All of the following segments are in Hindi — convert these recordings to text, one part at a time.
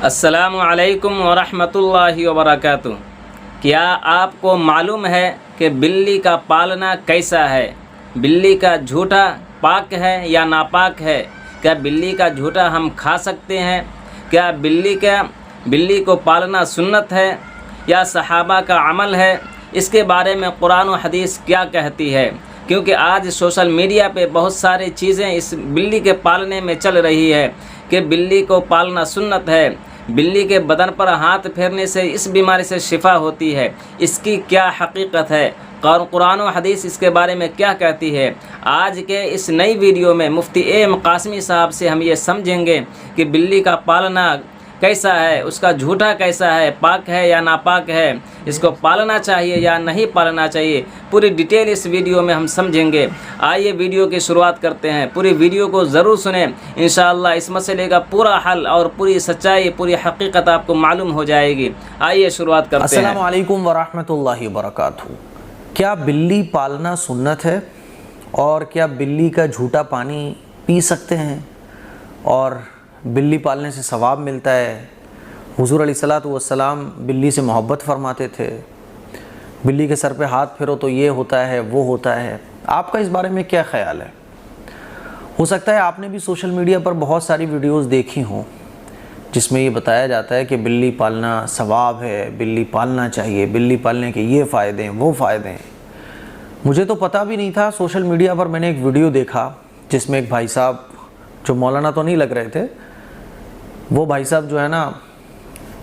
अस्सलामु अलैकुम वरहमतुल्लाहि वबरकातुहू। क्या आपको मालूम है कि बिल्ली का पालना कैसा है? बिल्ली का झूठा पाक है या नापाक है? क्या बिल्ली का झूठा हम खा सकते हैं? क्या बिल्ली को पालना सुन्नत है या सहाबा का अमल है? इसके बारे में कुरान और हदीस क्या कहती है? क्योंकि आज सोशल मीडिया पे बहुत सारी चीज़ें इस बिल्ली के पालने में चल रही है कि बिल्ली को पालना सुन्नत है, बिल्ली के बदन पर हाथ फेरने से इस बीमारी से शिफा होती है। इसकी क्या हकीकत है? कुरान और हदीस इसके बारे में क्या कहती है? आज के इस नई वीडियो में मुफ्ती ए कासमी साहब से हम ये समझेंगे कि बिल्ली का पालना कैसा है, उसका झूठा कैसा है, पाक है या नापाक है, इसको पालना चाहिए या नहीं पालना चाहिए, पूरी डिटेल इस वीडियो में हम समझेंगे। आइए वीडियो की शुरुआत करते हैं। पूरी वीडियो को ज़रूर सुनें, इंशाअल्लाह इस मसले का पूरा हल और पूरी सच्चाई, पूरी हकीकत आपको मालूम हो जाएगी। आइए शुरुआत करते हैं। अस्सलामु अलैकुम वरहमतुल्लाहि वबरकातुहू। क्या बिल्ली पालना सुन्नत है और क्या बिल्ली का झूठा पानी पी सकते हैं और बिल्ली पालने से सवाब मिलता है? हुज़ूर अलैहिस्सलातु वस्सलाम बिल्ली से मोहब्बत फरमाते थे, बिल्ली के सर पे हाथ फेरो तो ये होता है वो होता है। आपका इस बारे में क्या ख़याल है? हो सकता है आपने भी सोशल मीडिया पर बहुत सारी वीडियोस देखी हों जिसमें ये बताया जाता है कि बिल्ली पालना सवाब है, बिल्ली पालना चाहिए, बिल्ली पालने के ये फ़ायदे हैं वो फ़ायदे हैं। मुझे तो पता भी नहीं था। सोशल मीडिया पर मैंने एक वीडियो देखा जिसमें एक भाई साहब, जो मौलाना तो नहीं लग रहे थे, वो भाई साहब जो है ना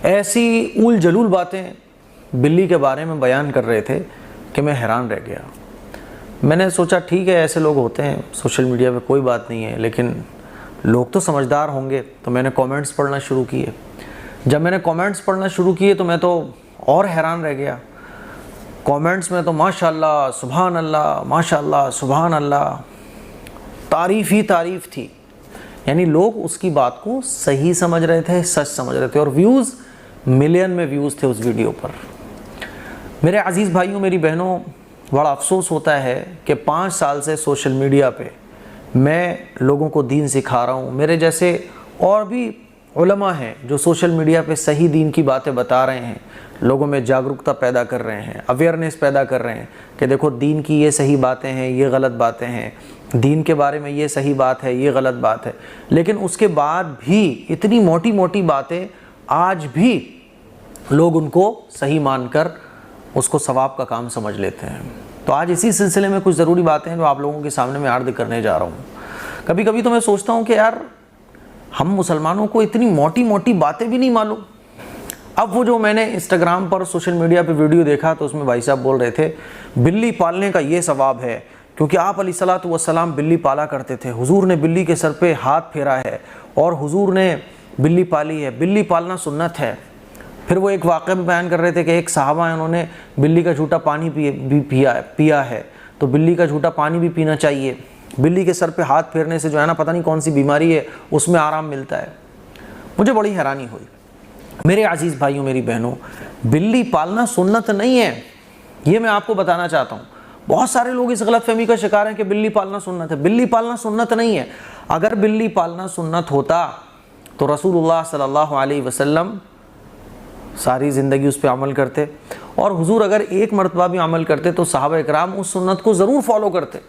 ऐसी ऊल जलूल बातें बिल्ली के बारे में बयान कर रहे थे कि मैं हैरान रह गया। मैंने सोचा ठीक है, ऐसे लोग होते हैं सोशल मीडिया पे, कोई बात नहीं है, लेकिन लोग तो समझदार होंगे। तो मैंने कमेंट्स पढ़ना शुरू किए। जब मैंने कमेंट्स पढ़ना शुरू किए तो मैं तो और हैरान रह गया। कमेंट्स में तो माशाअल्लाह सुभान अल्लाह, माशाअल्लाह सुभान अल्लाह, तारीफ़ ही तारीफ़ थी। यानी लोग उसकी बात को सही समझ रहे थे, सच समझ रहे थे, और व्यूज़ मिलियन में व्यूज़ थे उस वीडियो पर। मेरे अज़ीज़ भाइयों, मेरी बहनों, बड़ा अफसोस होता है कि 5 साल से सोशल मीडिया पे मैं लोगों को दीन सिखा रहा हूँ। मेरे जैसे और भी उलमा हैं जो सोशल मीडिया पे सही दीन की बातें बता रहे हैं, लोगों में जागरूकता पैदा कर रहे हैं, अवेयरनेस पैदा कर रहे हैं कि देखो दीन की ये सही बातें हैं, ये गलत बातें हैं, दीन के बारे में ये सही बात है, ये गलत बात है। लेकिन उसके बाद भी इतनी मोटी मोटी बातें आज भी लोग उनको सही मानकर उसको सवाब का काम समझ लेते हैं। तो आज इसी सिलसिले में कुछ ज़रूरी बातें हैं जो आप लोगों के सामने मैं अर्ज़ करने जा रहा हूँ। कभी कभी तो मैं सोचता हूँ कि यार हम मुसलमानों को इतनी मोटी मोटी बातें भी नहीं मालूम। अब वो जो मैंने इंस्टाग्राम पर सोशल मीडिया पे वीडियो देखा तो उसमें भाई साहब बोल रहे थे बिल्ली पालने का ये सवाब है क्योंकि आप अलैहिस्सलातु वस्सलाम बिल्ली पाला करते थे, हुजूर ने बिल्ली के सर पे हाथ फेरा है और हुजूर ने बिल्ली पाली है, बिल्ली पालना सुन्नत है। फिर वो एक वाक़या भी बयान कर रहे थे कि एक साहबा है, उन्होंने बिल्ली का झूठा पानी पिया है, तो बिल्ली का झूठा पानी भी पीना चाहिए। बिल्ली के सर पे हाथ फेरने से जो है ना पता नहीं कौन सी बीमारी है उसमें आराम मिलता है। मुझे बड़ी हैरानी हुई। मेरे अजीज़ भाइयों, मेरी बहनों, बिल्ली पालना सुन्नत नहीं है, ये मैं आपको बताना चाहता हूँ। बहुत सारे लोग इस गलतफहमी का शिकार हैं कि बिल्ली पालना सुन्नत है। बिल्ली पालना सुन्नत नहीं है। अगर बिल्ली पालना सुन्नत होता तो रसूलुल्लाह सल्लल्लाहु अलैहि वसल्लम सारी ज़िंदगी उस पर अमल करते, और हुजूर अगर एक मरतबा भी अमल करते तो सहाबा इकराम उस सुन्नत को ज़रूर फॉलो करते।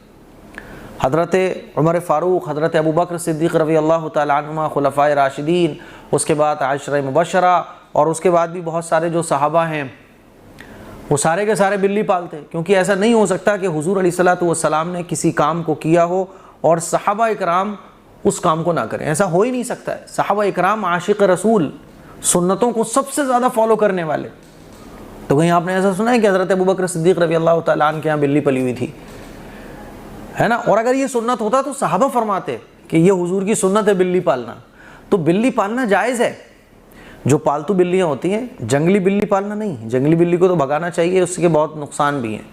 हज़रत उमर फ़ारूक, हज़रत अबू बकर सिद्दीक़ रज़ी अल्लाह तआला अन्हुमा, खुलफ़ाए राशिदीन, उसके बाद आशरा मुबशरा, और उसके बाद भी बहुत सारे जो सहाबा हैं वो सारे के सारे बिल्ली पालते। क्योंकि ऐसा नहीं हो सकता कि हुजूर अलैहिस्सलातु वस्सलाम ने किसी काम को किया हो और सहाबा इकराम उस काम को ना करें। ऐसा हो ही नहीं सकता है। सहाबा इकराम आशिक रसूल, सुन्नतों को सबसे ज़्यादा फॉलो करने वाले। तो कहीं आपने ऐसा सुना है कि हज़रत अबू बकर सिद्दीक़ रज़ी अल्लाह तआला अन्हु के यहाँ बिल्ली पली हुई थी, है ना? और अगर ये सुन्नत होता तो सहाबा फरमाते कि ये हुजूर की सुन्नत है बिल्ली पालना। तो बिल्ली पालना जायज़ है। जो पालतू बिल्लियाँ होती हैं, जंगली बिल्ली पालना नहीं। जंगली बिल्ली को तो भगाना चाहिए, उसके बहुत नुकसान भी हैं।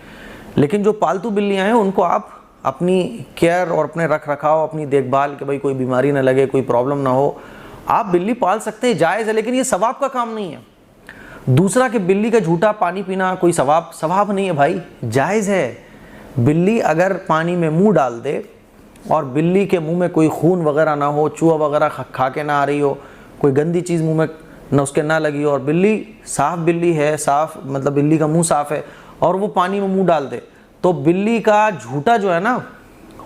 लेकिन जो पालतू बिल्लियाँ हैं उनको आप अपनी केयर और अपने रख रखाव, अपनी देखभाल, कि भाई कोई बीमारी ना लगे, कोई प्रॉब्लम ना हो, आप बिल्ली पाल सकते हैं, जायज़ है। लेकिन ये सवाब का काम नहीं है। दूसरा कि बिल्ली का झूठा पानी पीना कोई सवाब नहीं है भाई, जायज़ है। बिल्ली अगर पानी में मुँह डाल दे और बिल्ली के मुँह में कोई खून वगैरह ना हो, चूहा वगैरह खा के ना आ रही हो, कोई गंदी चीज़ मुँह में न उसके ना लगी और बिल्ली साफ़ बिल्ली है, साफ़ मतलब बिल्ली का मुंह साफ़ है और वो पानी में मुंह डाल दे, तो बिल्ली का झूठा जो है ना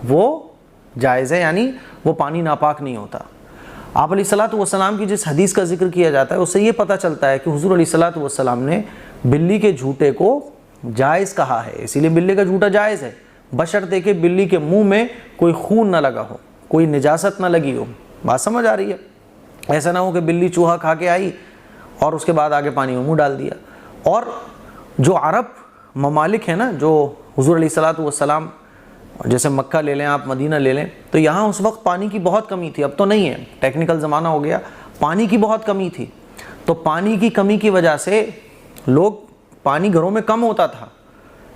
वो जायज़ है, यानी वो पानी नापाक नहीं होता। आप अलैहिस्सलातु वस्सलाम की जिस हदीस का जिक्र किया जाता है उससे ये पता चलता है कि हुज़ूर अलैहिस्सलातु वस्सलाम ने बिल्ली के झूठे को जायज़ कहा है, इसीलिए बिल्ली का झूठा जायज़ है, बशर्ते कि बिल्ली के मुंह में कोई खून ना लगा हो, कोई निजासत ना लगी हो। बात समझ आ रही है? ऐसा ना हो कि बिल्ली चूहा खा के आई और उसके बाद आगे पानी में मुँह डाल दिया। और जो अरब ममालिक है ना, जो हुज़ूर अलैहिस्सलातु वस्सलाम, जैसे मक्का ले लें आप, मदीना ले लें, तो यहाँ उस वक्त पानी की बहुत कमी थी, अब तो नहीं है, टेक्निकल ज़माना हो गया, पानी की बहुत कमी थी। तो पानी की कमी की वजह से लोग, पानी घरों में कम होता था,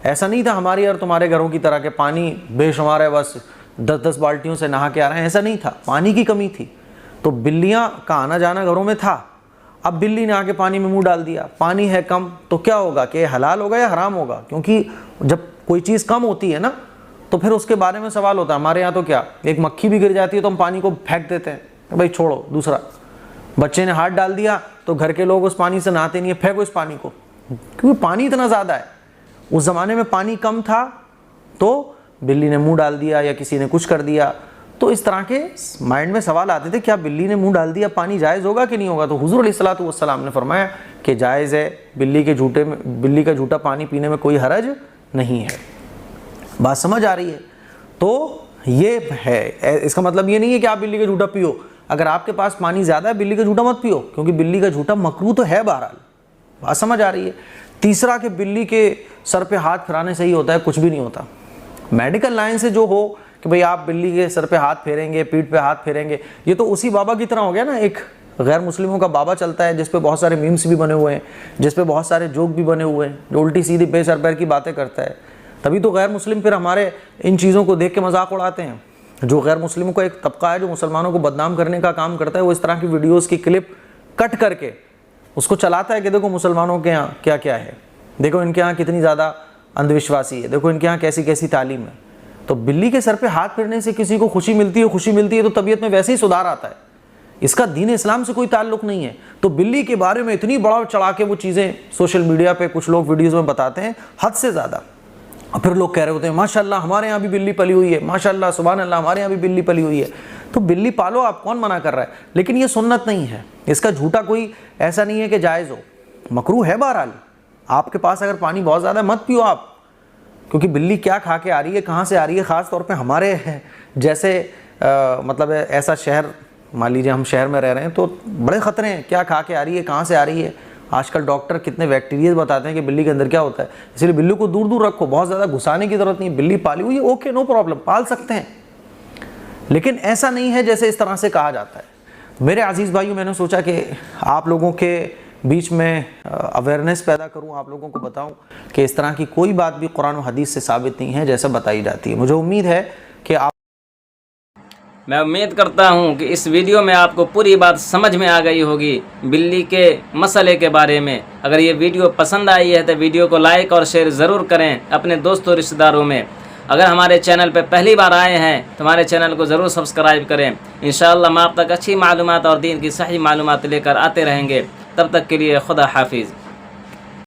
ऐसा नहीं था हमारे और तुम्हारे घरों की तरह के पानी बेशुमार है, बस 10-10 बाल्टियों से नहा के आ रहे हैं, ऐसा नहीं था, पानी की कमी थी। तो बिल्लियाँ का आना जाना घरों में था। अब बिल्ली ने आके पानी में मुंह डाल दिया, पानी है कम, तो क्या होगा कि हलाल होगा या हराम होगा? क्योंकि जब कोई चीज़ कम होती है ना तो फिर उसके बारे में सवाल होता है। हमारे यहाँ तो क्या, एक मक्खी भी गिर जाती है तो हम पानी को फेंक देते हैं, भाई छोड़ो, दूसरा। बच्चे ने हाथ डाल दिया तो घर के लोग उस पानी से नहाते नहीं है, फेंको इस पानी को, क्योंकि पानी इतना ज़्यादा है। उस ज़माने में पानी कम था तो बिल्ली ने मुंह डाल दिया या किसी ने कुछ कर दिया, तो इस तरह के माइंड में सवाल आते थे, क्या बिल्ली ने मुंह डाल दिया, पानी जायज़ होगा कि नहीं होगा? तो हुज़ूर अलैहिस्सलातु वस्सलाम ने फरमाया कि जायज़ है, बिल्ली का झूठा पानी पीने में कोई हरज नहीं है। बात समझ आ रही है? तो ये है, इसका मतलब ये नहीं है कि आप बिल्ली का झूठा पियो। अगर आपके पास पानी ज़्यादा है, बिल्ली का झूठा मत पियो, क्योंकि बिल्ली का झूठा मकरूह तो है बहरहाल। बात समझ आ रही है? तीसरा कि बिल्ली के सर पे हाथ फिराने से ही होता है, कुछ भी नहीं होता। मेडिकल लाइन से जो हो कि भाई आप बिल्ली के सर पे हाथ फेरेंगे, पीठ पे हाथ फेरेंगे, ये तो उसी बाबा की तरह हो गया ना। एक गैर मुस्लिमों का बाबा चलता है जिस पे बहुत सारे मीम्स भी बने हुए हैं, जिस पे बहुत सारे जोक भी बने हुए हैं, जो उल्टी सीधी बेसर पैर की बातें करता है। तभी तो गैर मुस्लिम फिर हमारे इन चीज़ों को देख के मजाक उड़ाते हैं। जो गैर मुस्लिमों का एक तबका है जो मुसलमानों को बदनाम करने का काम करता है, वो इस तरह की वीडियोज़ की क्लिप कट करके उसको चलाता है कि देखो मुसलमानों के यहाँ क्या क्या है, देखो इनके यहाँ कितनी ज़्यादा अंधविश्वासी है, देखो इनके यहाँ कैसी कैसी तालीम है। तो बिल्ली के सर पे हाथ फेरने से किसी को खुशी मिलती है तो तबीयत में वैसे ही सुधार आता है। इसका दीन इस्लाम से कोई ताल्लुक़ नहीं है। तो बिल्ली के बारे में इतनी बड़ा चढ़ा के वो चीज़ें सोशल मीडिया पे कुछ लोग वीडियोज़ में बताते हैं हद से ज़्यादा। और फिर लोग कह रहे होते हैं माशाल्लाह हमारे यहाँ भी बिल्ली पली हुई है, माशाल्लाह सुभान अल्लाह हमारे यहाँ भी बिल्ली पली हुई है। तो बिल्ली पालो आप, कौन मना कर रहा है? लेकिन ये सुन्नत नहीं है, इसका झूठा कोई ऐसा नहीं है कि जायज़ हो, मकरूह है। बहरहाल आपके पास अगर पानी बहुत ज़्यादा मत पियो आप, क्योंकि बिल्ली क्या खा के आ रही है, कहाँ से आ रही है। ख़ास तौर पे हमारे जैसे मतलब ऐसा शहर, मान लीजिए हम शहर में रह रहे हैं तो बड़े ख़तरे हैं, क्या खा के आ रही है, कहाँ से आ रही है। आजकल डॉक्टर कितने बैक्टीरिया बताते हैं कि बिल्ली के अंदर क्या होता है। इसलिए बिल्ली को दूर दूर रखो, बहुत ज़्यादा घुसाने की ज़रूरत नहीं। बिल्ली पाली हुई है, ओके, नो प्रॉब्लम, पाल सकते हैं, लेकिन ऐसा नहीं है जैसे इस तरह से कहा जाता है। मेरे अजीज़ भाइयों, मैंने सोचा कि आप लोगों के बीच में अवेयरनेस पैदा करूं, आप लोगों को बताऊं कि इस तरह की कोई बात भी कुरान और हदीस से साबित नहीं है जैसा बताई जाती है। मुझे उम्मीद है कि मैं उम्मीद करता हूं कि इस वीडियो में आपको पूरी बात समझ में आ गई होगी बिल्ली के मसले के बारे में। अगर ये वीडियो पसंद आई है तो वीडियो को लाइक और शेयर ज़रूर करें अपने दोस्तों रिश्तेदारों में। अगर हमारे चैनल पर पहली बार आए हैं तो हमारे चैनल को ज़रूर सब्सक्राइब करें। इंशाअल्लाह हम आप तक अच्छी मालूमात और दीन की सही मालूमात लेकर आते रहेंगे। तब तक के लिए खुदा हाफिज़।